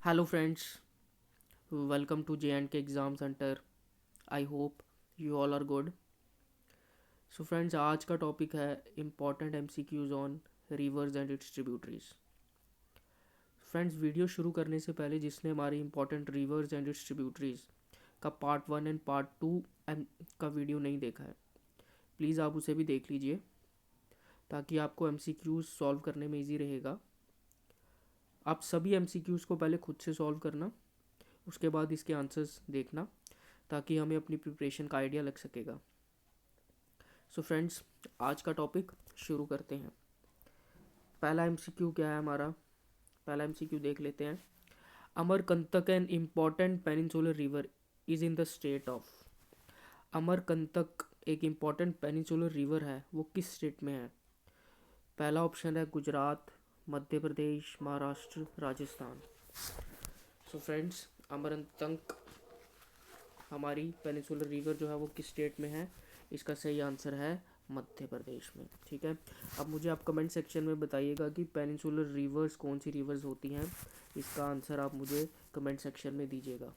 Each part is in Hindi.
Hello friends, welcome to J&K Exam Center. I hope you all are good. So friends, आज का टॉपिक है important MCQs on reverse and it's tributaries. Friends, video शुरू करने से पहले जिसने हमारी important reverse and it's tributaries का पार्ट 1 एंड पार्ट 2 का वीडियो नहीं देखा है, प्लीज़ आप उसे भी देख लीजिए ताकि आपको MCQs सॉल्व करने में ईजी रहेगा. आप सभी MCQs को पहले खुद से सॉल्व करना, उसके बाद इसके आंसर्स देखना ताकि हमें अपनी प्रिपरेशन का आइडिया लग सकेगा. सो फ्रेंड्स, आज का टॉपिक शुरू करते हैं. पहला MCQ क्या है हमारा? पहला MCQ देख लेते हैं. Amarkantak an important peninsular river is in the state of. Amarkantak एक इम्पॉर्टेंट पेनिनसुलर रिवर है, वो किस स्टेट में है? पहला ऑप्शन है गुजरात, मध्य प्रदेश, महाराष्ट्र, राजस्थान. सो फ्रेंड्स, अमरकंटक हमारी पेनिनसुलर रिवर जो है वो किस स्टेट में है? इसका सही आंसर है मध्य प्रदेश में. ठीक है, अब मुझे आप कमेंट सेक्शन में बताइएगा कि पेनिनसुलर रिवर्स कौन सी रिवर्स होती हैं. इसका आंसर आप मुझे कमेंट सेक्शन में दीजिएगा.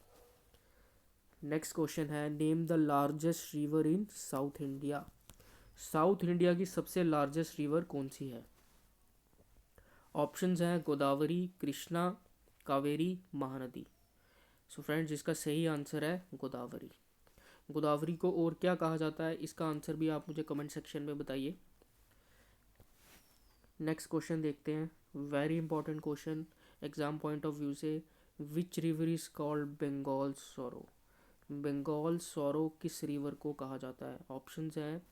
नेक्स्ट क्वेश्चन है, name the largest river in south India. South India की सबसे लार्जेस्ट रिवर कौन सी है? ऑप्शंस हैं गोदावरी, कृष्णा, कावेरी, महानदी. सो फ्रेंड्स, इसका सही आंसर है गोदावरी. गोदावरी को और क्या कहा जाता है, इसका आंसर भी आप मुझे कमेंट सेक्शन में बताइए. नेक्स्ट क्वेश्चन देखते हैं. Very important question exam point of view से. Which river is called Bengal sorrow. Bengal sorrow किस रिवर को कहा जाता है? ऑप्शंस हैं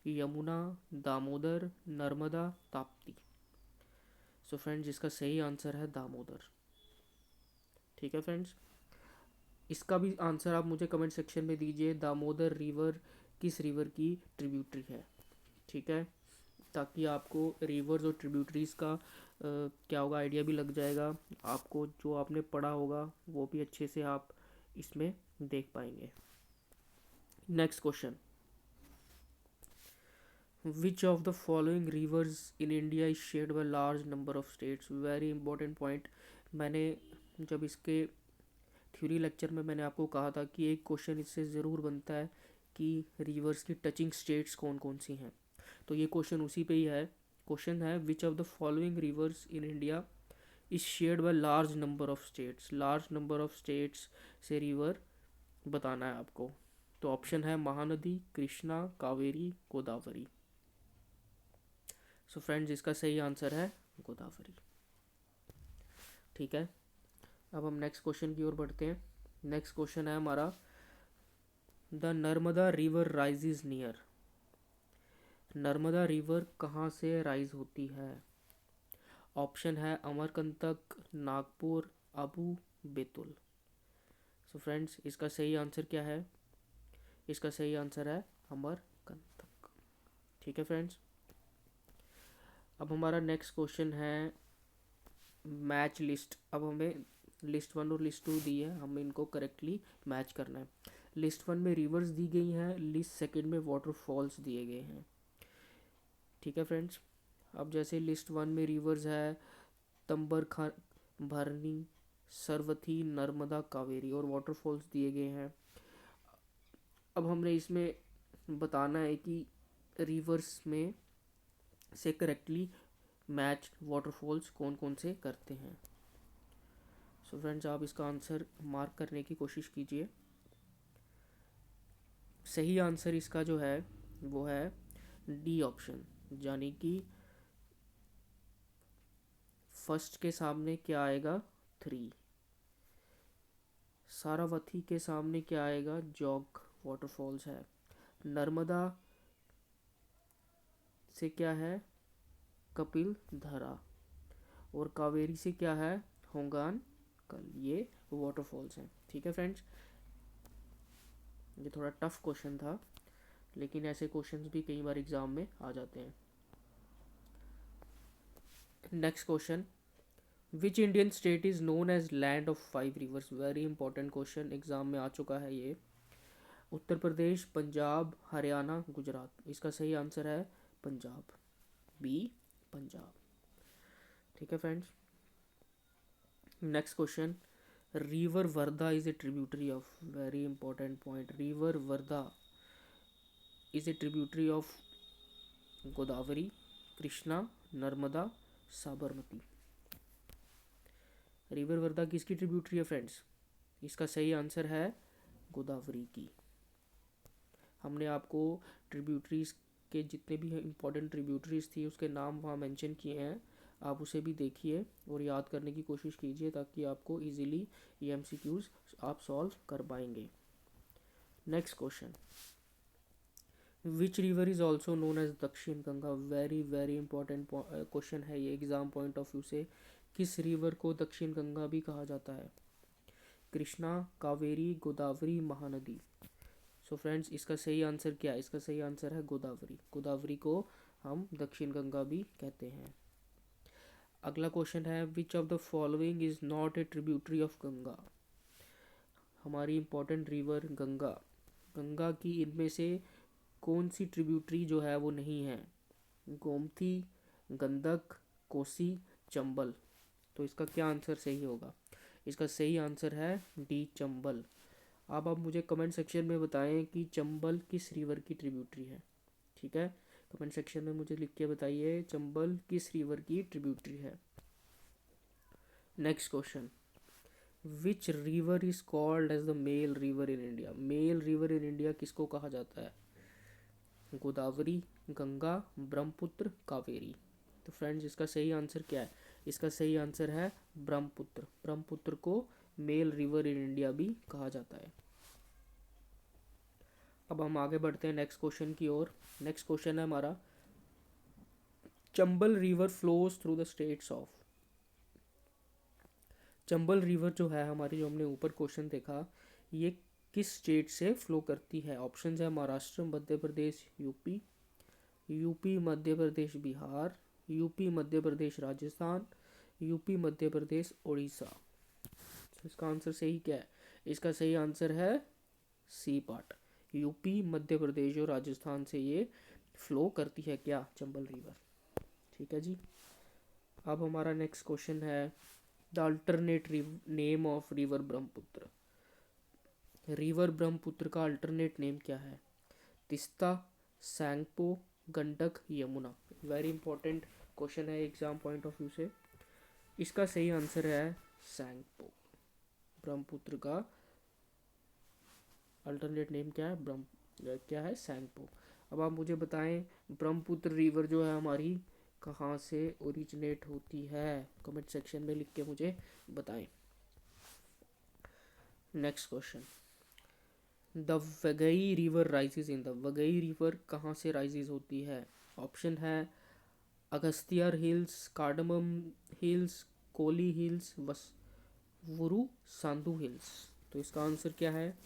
यमुना, दामोदर, नर्मदा, ताप्ती. सो फ्रेंड्स, इसका सही आंसर है दामोदर. ठीक है फ्रेंड्स, इसका भी आंसर आप मुझे कमेंट सेक्शन में दीजिए. दामोदर रिवर किस रिवर की ट्रिब्यूटरी है? ठीक है, ताकि आपको रिवर्स और ट्रिब्यूटरीज का क्या होगा आइडिया भी लग जाएगा. आपको जो आपने पढ़ा होगा वो भी अच्छे से आप इसमें देख पाएंगे. Next question, which of the following reverse in India is shared by large number of states. Very important point. मैंने जब इसके थ्योरी लेक्चर में मैंने आपको कहा था कि एक क्वेश्चन इससे ज़रूर बनता है कि रिवर्स की टचिंग स्टेट्स कौन कौन सी हैं, तो ये क्वेश्चन उसी पे ही है. क्वेश्चन है विच of the following reverse in India is shared by large number of states. Large number of states से रिवर बताना है आपको. तो ऑप्शन है महानदी, कृष्णा, कावेरी, गोदावरी. सो फ्रेंड्स, इसका सही आंसर है गोदावरी. ठीक है, अब हम नेक्स्ट क्वेश्चन की ओर बढ़ते हैं. नेक्स्ट क्वेश्चन है हमारा, the Narmada river rises near. Narmada river कहाँ से राइज होती है? ऑप्शन है अमरकंटक, नागपुर, अबू, बेतुल. सो फ्रेंड्स, इसका सही आंसर क्या है? इसका सही आंसर है अमरकंटक. ठीक है फ्रेंड्स, अब हमारा नेक्स्ट क्वेश्चन है मैच लिस्ट. अब हमें लिस्ट 1 और लिस्ट 2 दी है, हमें इनको करेक्टली मैच करना है. लिस्ट 1 में रिवर्स दी गई हैं, लिस्ट सेकंड में वाटरफॉल्स दिए गए हैं. ठीक है फ्रेंड्स, अब जैसे लिस्ट 1 में रिवर्स है तंबर, भरनी, सरवती, नर्मदा, कावेरी, और वाटरफॉल्स दिए गए हैं. अब हमने इसमें बताना है कि रिवर्स में से करेक्टली मैच वाटरफॉल्स कौन कौन से करते हैं. सो फ्रेंड्स, आप इसका आंसर मार्क करने की कोशिश कीजिए. सही आंसर इसका जो है वो है डी ऑप्शन, यानी कि फर्स्ट के सामने क्या आएगा? 3. सारावती के सामने क्या आएगा? जॉग वाटरफॉल्स है. नर्मदा से क्या है? कपिल धरा. और कावेरी से क्या है? होंगान कल. ये वाटरफॉल्स हैं. ठीक है फ्रेंड्स, ये थोड़ा टफ क्वेश्चन था, लेकिन ऐसे क्वेश्चंस भी कई बार एग्जाम में आ जाते हैं. Next question, which Indian state is known as land of 5 rivers. Very important question, exam में आ चुका है ये. उत्तर प्रदेश, पंजाब, हरियाणा, गुजरात. इसका सही आंसर है पंजाब, बी, पंजाब. ठीक है friends, next question, river Wardha is a tributary of, very important point, river Wardha is a tributary of Godavari, Krishna, Narmada, Sabarmati. River Wardha किसकी ट्रिब्यूटरी है फ्रेंड्स? इसका सही आंसर है गोदावरी की। हमने आपको ट्रिब्यूटरीज के जितने भी इंपॉर्टेंट ट्रिब्यूटरीज थी उसके नाम वहाँ मेंशन किए हैं, आप उसे भी देखिए और याद करने की कोशिश कीजिए ताकि आपको इजीली ये एमसीक्यूज आप सॉल्व कर पाएंगे। Next question, which river is also known as Dakshin Ganga, very very important question है ये एग्जाम पॉइंट ऑफ व्यू से। किस रिवर को दक्षिण गंगा भी कहा जाता है? कृष्णा, कावेरी, गोदावरी, महानदी। सो फ्रेंड्स इसका सही आंसर क्या है? इसका सही आंसर है गोदावरी। गोदावरी को हम दक्षिण गंगा भी कहते हैं। अगला क्वेश्चन है, विच of the following is not a tributary of Ganga? हमारी इंपॉर्टेंट रिवर गंगा, गंगा की इनमें से कौन सी ट्रिब्यूटरी जो है वो नहीं है? गोमती, गंडक, कोसी, चंबल। तो इसका क्या आंसर सही होगा? इसका सही आंसर है डी, चंबल। अब आप मुझे कमेंट सेक्शन में बताएं कि चंबल किस रिवर की ट्रिब्यूटरी है। ठीक है, कमेंट सेक्शन में मुझे लिख के बताइए चंबल किस रिवर की ट्रिब्यूटरी है। Next question, which river is called as the male river in India? Male river in India किसको कहा जाता है? गोदावरी, गंगा, ब्रह्मपुत्र, कावेरी। तो फ्रेंड्स इसका सही आंसर क्या है? इसका सही आंसर है ब्रह्मपुत्र। ब्रह्मपुत्र को मेल रिवर इन इंडिया भी कहा जाता है। अब हम आगे बढ़ते हैं नेक्स्ट क्वेश्चन की ओर। नेक्स्ट क्वेश्चन है हमारा, Chambal river flows through the states of. Chambal river जो है हमारी, जो हमने ऊपर क्वेश्चन देखा, ये किस स्टेट से फ्लो करती है? ऑप्शन है Maharashtra, Madhya Pradesh, UP, UP Madhya Pradesh Bihar, UP Madhya Pradesh Rajasthan, UP Madhya Pradesh Orissa. तो इसका आंसर सही क्या है? इसका सही आंसर है C part, UP Madhya Pradesh और राजस्थान से ये फ्लो करती है क्या? चंबल रिवर। ठीक है जी। अब हमारा नेक्स्ट क्वेश्चन है, the alternate name of river Brahmaputra. River Brahmaputra का अल्टरनेट नेम क्या है? Teesta, Tsangpo, Gandak, Yamuna. Very important question है एग्जाम पॉइंट ऑफ व्यू से। इसका सही आंसर है सैंगपो। ब्रह्मपुत्र का अल्टरनेट नेम क्या है? क्या है? सैंगपो। अब आप मुझे बताएं ब्रह्मपुत्र रिवर जो है हमारी कहाँ से ओरिजिनेट होती है? कमेंट सेक्शन में लिख के मुझे बताएं। Next question, the Vaigai river rises in the, Vaigai river कहाँ से राइजेज होती है? ऑप्शन है Agasthiyar hills, cardamom hills, Kolli hills, Varusanadu hills. तो इसका आंसर क्या है?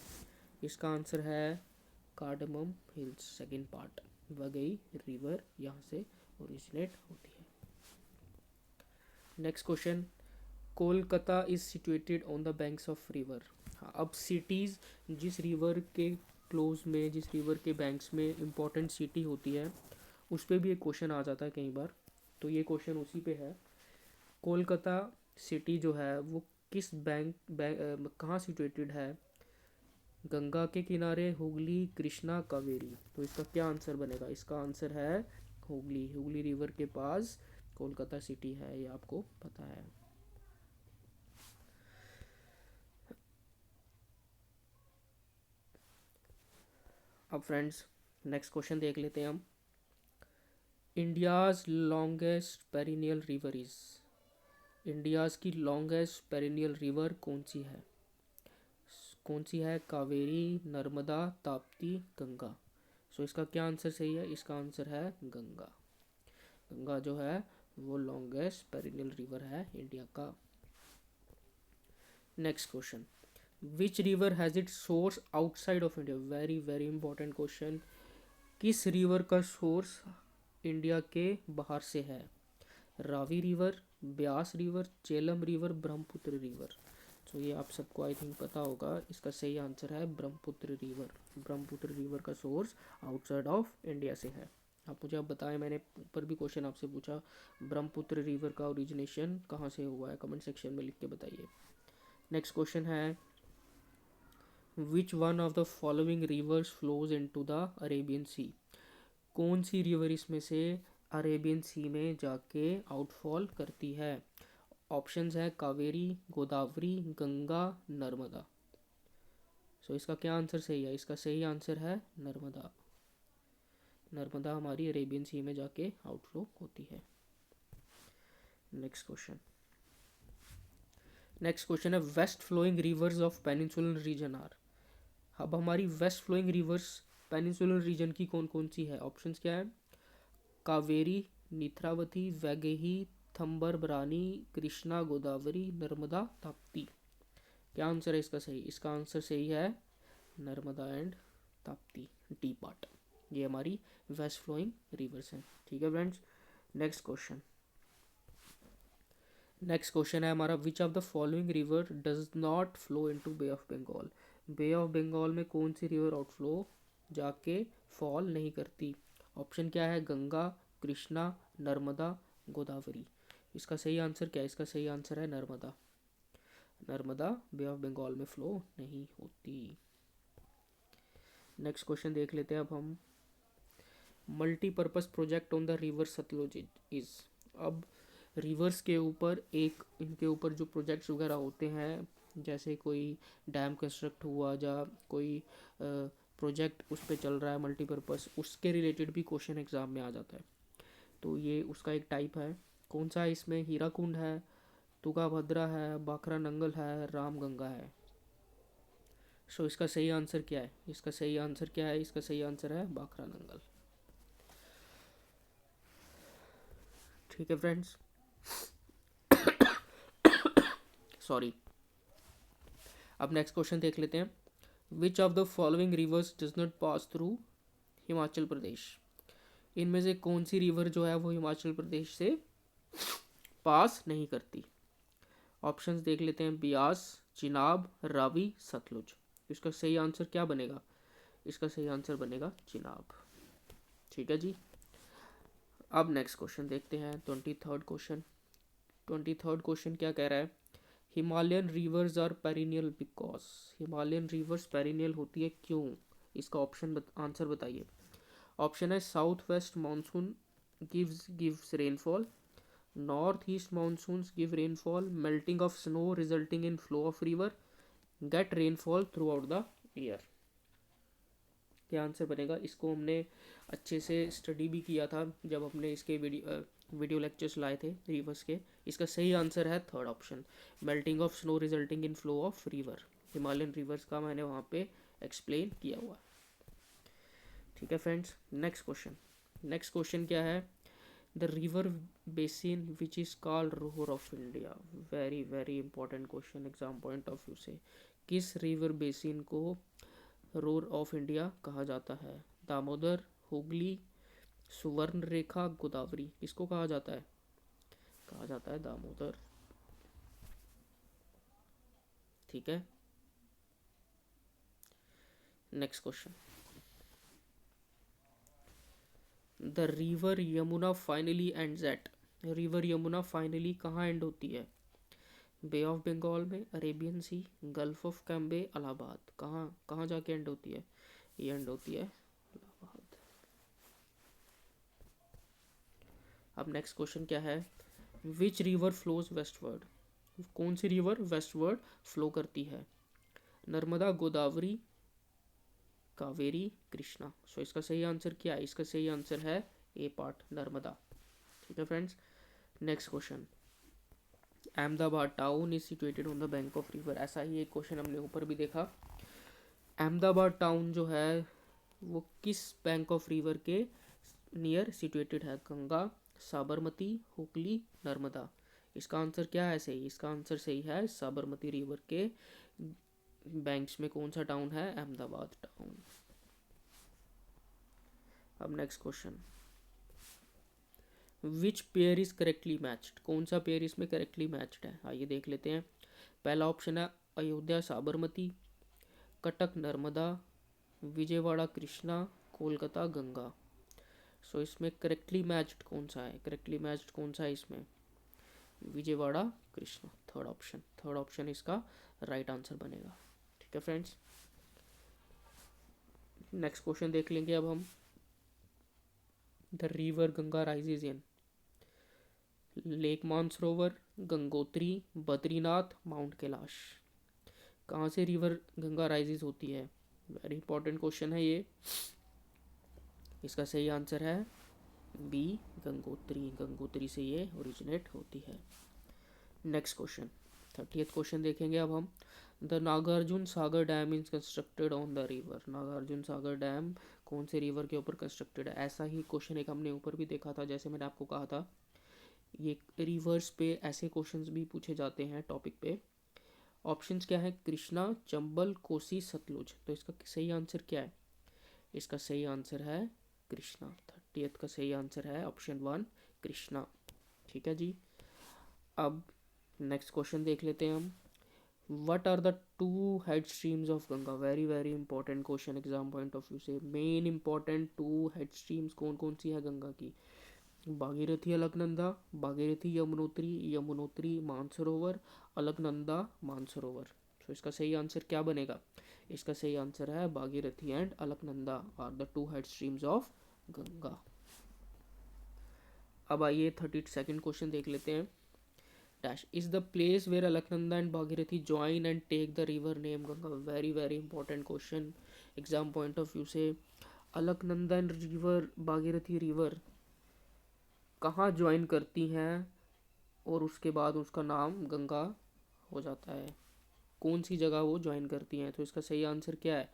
इसका आंसर है cardamom hills, second part. Vaigai river यहाँ से ओरिजिनेट होती है। Next question, Kolkata is situated on the banks of river. हाँ, अब सिटीज़ जिस रिवर के क्लोज में, जिस रिवर के बैंक्स में इंपॉर्टेंट सिटी होती है उस पर भी एक क्वेश्चन आ जाता है कई बार, तो ये क्वेश्चन उसी पे है। कोलकाता सिटी जो है वो किस कहाँ सिचुएटेड है? गंगा के किनारे, हुगली, कृष्णा, कावेरी। तो इसका क्या आंसर बनेगा? इसका आंसर है हुगली। हुगली रिवर के पास कोलकाता सिटी है, ये आपको पता है। अब फ्रेंड्स नेक्स्ट क्वेश्चन देख लेते हैं हम। India's longest perennial river is, India's की लॉन्गेस्ट पेरिनियल रिवर कौन सी है? कौन सी है? कावेरी, नर्मदा, ताप्ती, गंगा। सो इसका क्या आंसर सही है? इसका आंसर है गंगा। गंगा जो है वो लॉन्गेस्ट पेरिनियल रिवर है इंडिया का। Next question, which river has it source outside of India? Very very important question. किस रिवर का सोर्स इंडिया के बाहर से है? Ravi river, Beas river, Chelam river, Brahmaputra river. तो ये आप सबको आई थिंक पता होगा, इसका सही आंसर है ब्रह्मपुत्र रिवर। ब्रह्मपुत्र रिवर का सोर्स आउटसाइड ऑफ इंडिया से है। आप मुझे अब बताएं, मैंने ऊपर भी क्वेश्चन आपसे पूछा, ब्रह्मपुत्र रिवर का ओरिजिनेशन कहाँ से हुआ है? कमेंट सेक्शन में लिख के बताइए। नेक्स्ट क्वेश्चन है which one of the following rivers flows into the Arabian sea. कौन सी रिवर इसमें से अरेबियन सी में जाके आउटफॉल करती है। ऑप्शंस है कावेरी, गोदावरी, गंगा, नर्मदा। सो इसका क्या आंसर सही है? इसका सही आंसर है नर्मदा। नर्मदा हमारी अरेबियन सी में जाके आउटफ्लो होती है। नेक्स्ट क्वेश्चन है west flowing rivers of peninsular region are. अब हमारी west flowing rivers peninsular region की कौन कौन सी है? ऑप्शंस क्या है? कावेरी, नेत्रावती, वैगेही, थंबर बरानी, कृष्णा, गोदावरी, नर्मदा, ताप्ती। क्या आंसर है इसका सही? इसका आंसर सही है Narmada and Tapti, D part. ये हमारी वेस्ट फ्लोइंग रिवर्स हैं। ठीक है फ्रेंड्स। नेक्स्ट क्वेश्चन है हमारा which of the following river does not flow into Bay of Bengal. Bay of Bengal में कौन सी रिवर आउटफ्लो जाके फॉल नहीं करती? ऑप्शन क्या है? गंगा, कृष्णा, नर्मदा, गोदावरी। इसका सही आंसर क्या है? इसका सही आंसर है नर्मदा। नर्मदा बे ऑफ बंगाल में फ्लो नहीं होती। नेक्स्ट क्वेश्चन देख लेते हैं अब हम। Multipurpose project on the river Sutlej is. अब रिवर्स के ऊपर एक इनके ऊपर जो प्रोजेक्ट्स वगैरह होते हैं, जैसे कोई डैम कंस्ट्रक्ट हुआ या कोई प्रोजेक्ट उस पर चल रहा है मल्टीपर्पज़, उसके रिलेटेड भी क्वेश्चन एग्जाम में आ जाता है। तो ये उसका एक टाइप है। कौन सा है इसमें? हीराकुंड है, तुंगाभद्रा है, बाखरा नंगल है, रामगंगा है। सो इसका सही आंसर क्या है? इसका सही आंसर क्या है? इसका सही आंसर है बाखरा नंगल। ठीक है फ्रेंड्स। सॉरी। अब नेक्स्ट क्वेश्चन देख लेते हैं। Which of the following rivers does not pass through Himachal Pradesh. इनमें से कौन सी रिवर जो है वो हिमाचल प्रदेश से पास नहीं करती? ऑप्शंस देख लेते हैं। बियास, चिनाब, रावी, सतलुज। इसका सही आंसर क्या बनेगा? इसका सही आंसर बनेगा चिनाब। ठीक है जी। अब नेक्स्ट क्वेश्चन देखते हैं। 23rd क्वेश्चन क्या कह रहा है? Himalayan rivers are perennial because. Himalayan rivers perennial होती है क्यों? इसका आंसर बताइए। ऑप्शन है south west monsoon gives rainfall, north east monsoons give rainfall, melting of snow resulting in flow of river, get rainfall throughout the year. क्या आंसर बनेगा? इसको हमने अच्छे से स्टडी भी किया था जब हमने इसके वीडियो लेक्चर्स लाए थे रिवर्स के। इसका सही आंसर है third option, melting of snow resulting in flow of river. Himalayan reverse का मैंने वहाँ पे एक्सप्लेन किया हुआ। ठीक है फ्रेंड्स। नेक्स्ट क्वेश्चन क्या है? The river basin which is called roar of India. Very very important question exam point of view से। किस रिवर बेसिन को रोर ऑफ इंडिया कहा जाता है? दामोदर, हुगली, सुवर्ण रेखा, गोदावरी। किसको कहा जाता है? कहा जाता है दामोदर। ठीक है। Next question. The river Yamuna finally ends at. River Yamuna finally कहाँ एंड होती है? बे ऑफ बंगाल में, Arabian sea, gulf of Cambay, Allahabad. कहाँ कहाँ जाके एंड होती है? ये एंड होती है इलाहाबाद। अब नेक्स्ट क्वेश्चन क्या है? Which river flows westward. कौन सी रिवर वेस्टवर्ड फ्लो करती है? नर्मदा, गोदावरी, कावेरी, कृष्णा। सो इसका सही आंसर क्या है? इसका सही आंसर है ए पार्ट, नर्मदा। ठीक है friends. Next question. Ahmedabad town is situated on the bank of river. ऐसा ही एक क्वेश्चन हमने ऊपर भी देखा। अहमदाबाद टाउन जो है वो किस बैंक ऑफ रिवर के नियर सिचुएटेड है? गंगा, साबरमती, हुगली, नर्मदा। इसका आंसर क्या है सही? इसका आंसर सही है साबरमती रिवर के बैंक्स में कौन सा टाउन है? अहमदाबाद टाउन। अब next question. Which pair is correctly matched. कौन सा पेयर इसमें करेक्टली मैच्ड है? आइए देख लेते हैं। पहला ऑप्शन है अयोध्या साबरमती, कटक नर्मदा, विजयवाड़ा कृष्णा, कोलकाता गंगा। इसमें करेक्टली मैच्ड कौन सा है? करेक्टली मैच्ड कौन सा है इसमें? विजयवाड़ा कृष्णा, थर्ड ऑप्शन इसका राइट आंसर बनेगा। ठीक है फ्रेंड्स, नेक्स्ट क्वेश्चन देख लेंगे अब हम। The river Ganga rises in lake Mansarovar, Gangotri, Badrinath, mount Kailash. कहाँ से रिवर गंगा राइजेज होती है? वेरी इंपॉर्टेंट क्वेश्चन है ये। इसका सही आंसर है बी, गंगोत्री। गंगोत्री से ये ओरिजिनेट होती है। नेक्स्ट क्वेश्चन, 30th क्वेश्चन देखेंगे अब हम। The Nagarjuna Sagar dam is constructed on the river. Nagarjuna Sagar dam कौन से रिवर के ऊपर कंस्ट्रक्टेड है? ऐसा ही क्वेश्चन एक हमने ऊपर भी देखा था, जैसे मैंने आपको कहा था ये रिवर्स पे ऐसे क्वेश्चंस भी पूछे जाते हैं टॉपिक पे। ऑप्शंस क्या है? कृष्णा, चंबल, कोसी, सतलुज। तो इसका सही आंसर क्या है? इसका सही आंसर है कृष्णा। 30th का सही आंसर है ऑप्शन 1 कृष्णा। ठीक है जी, अब नेक्स्ट क्वेश्चन देख लेते हैं हम। What are the two head streams of Ganga? Very very important question exam point of view से। Main important two head streams कौन कौन सी है गंगा की? भागीरथी, अलकनंदा, भागीरथी यमुनोत्री, यमुनोत्री मानसरोवर, अलकनंदा मानसरोवर। तो इसका सही आंसर क्या बनेगा? इसका सही आंसर है Bhagirathi and Alaknanda are the two head streams of Ganga. अब आइए 32nd क्वेश्चन देख लेते हैं। Dash is the place where Alaknanda and Bhagirathi join and take the river name Ganga. Very very important question exam point of view से। Alaknanda and river, Bhagirathi river कहाँ ज्वाइन करती हैं और उसके बाद उसका नाम गंगा हो जाता है? कौन सी जगह वो ज्वाइन करती हैं? तो इसका सही आंसर क्या है?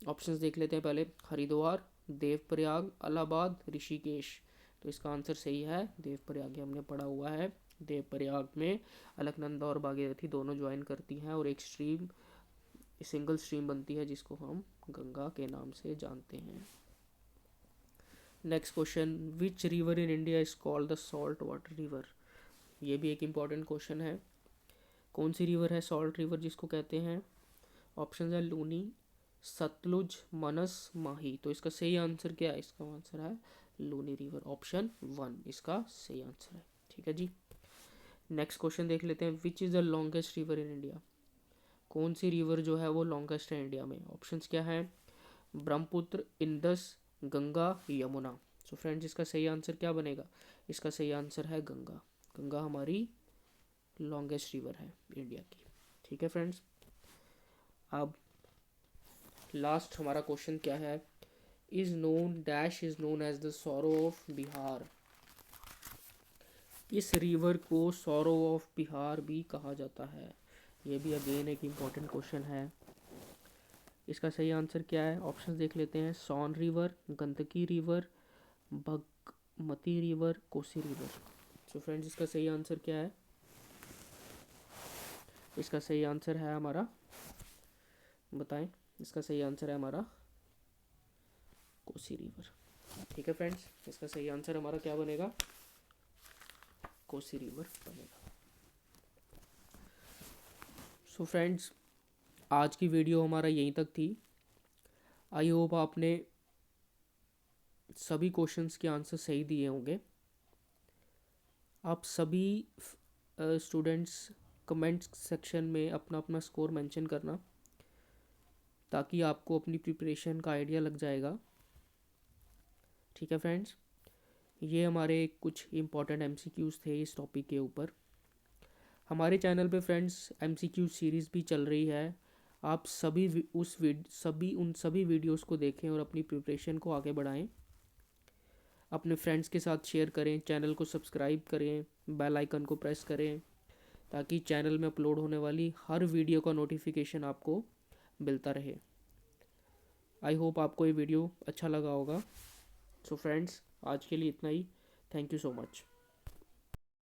ऑप्शंस देख लेते हैं पहले। हरिद्वार, देवप्रयाग, इलाहाबाद, ऋषिकेश। तो इसका आंसर सही है देवप्रयाग। ये हमने पढ़ा हुआ है। देवप्रयाग में अलकनंदा और भागीरथी दोनों ज्वाइन करती हैं और एक स्ट्रीम, सिंगल स्ट्रीम बनती है जिसको हम गंगा के नाम से जानते हैं। Next question, which river in India is called the salt water river? ये भी एक इम्पॉर्टेंट क्वेश्चन है। कौन सी रिवर है सॉल्ट रिवर जिसको कहते हैं? ऑप्शन है लूनी, सतलुज, मनस, माही। तो इसका सही आंसर क्या है? इसका आंसर है लूनी रिवर, ऑप्शन 1 इसका सही आंसर है। ठीक है जी, नेक्स्ट क्वेश्चन देख लेते हैं। Which is the longest river in India? कौन सी रिवर जो है वो लॉन्गेस्ट है इंडिया में? ऑप्शंस क्या है? ब्रह्मपुत्र, इंडस, गंगा, यमुना। सो फ्रेंड्स, इसका सही आंसर क्या बनेगा? इसका सही आंसर है गंगा। गंगा हमारी लॉन्गेस्ट रिवर है इंडिया की। ठीक है फ्रेंड्स, अब लास्ट हमारा क्वेश्चन क्या है? Is known dash is known as the sorrow of Bihar. इस रिवर को सॉरो ऑफ बिहार भी कहा जाता है। ये भी अगेन एक इम्पॉर्टेंट क्वेश्चन है। इसका सही आंसर क्या है? ऑप्शन देख लेते हैं। Son river, Gandaki river, Bagmati river, Kosi river. So friends, इसका सही आंसर क्या है? इसका सही आंसर है हमारा, बताएं। इसका सही आंसर है हमारा कोसी रिवर। ठीक है फ्रेंड्स, इसका सही आंसर हमारा क्या बनेगा? कोसी रिवर बनेगा। सो फ्रेंड्स, आज की वीडियो हमारा यहीं तक थी। आई होप आपने सभी क्वेश्चंस के आंसर सही दिए होंगे। आप सभी स्टूडेंट्स कमेंट्स सेक्शन में अपना अपना स्कोर मेंशन करना, ताकि आपको अपनी प्रिपरेशन का आइडिया लग जाएगा। ठीक है फ्रेंड्स, ये हमारे कुछ इम्पॉर्टेंट एमसीक्यूज़ थे इस टॉपिक के ऊपर। हमारे चैनल पे फ्रेंड्स एमसीक्यू सीरीज़ भी चल रही है। आप सभी उन सभी वीडियोस को देखें और अपनी प्रिपरेशन को आगे बढ़ाएं। अपने फ्रेंड्स के साथ शेयर करें, चैनल को सब्सक्राइब करें, बेल आइकन को प्रेस करें, ताकि चैनल में अपलोड होने वाली हर वीडियो का नोटिफिकेशन आपको मिलता रहे। आई होप आपको ये वीडियो अच्छा लगा होगा। सो फ्रेंड्स, आज के लिए इतना ही। Thank you so much.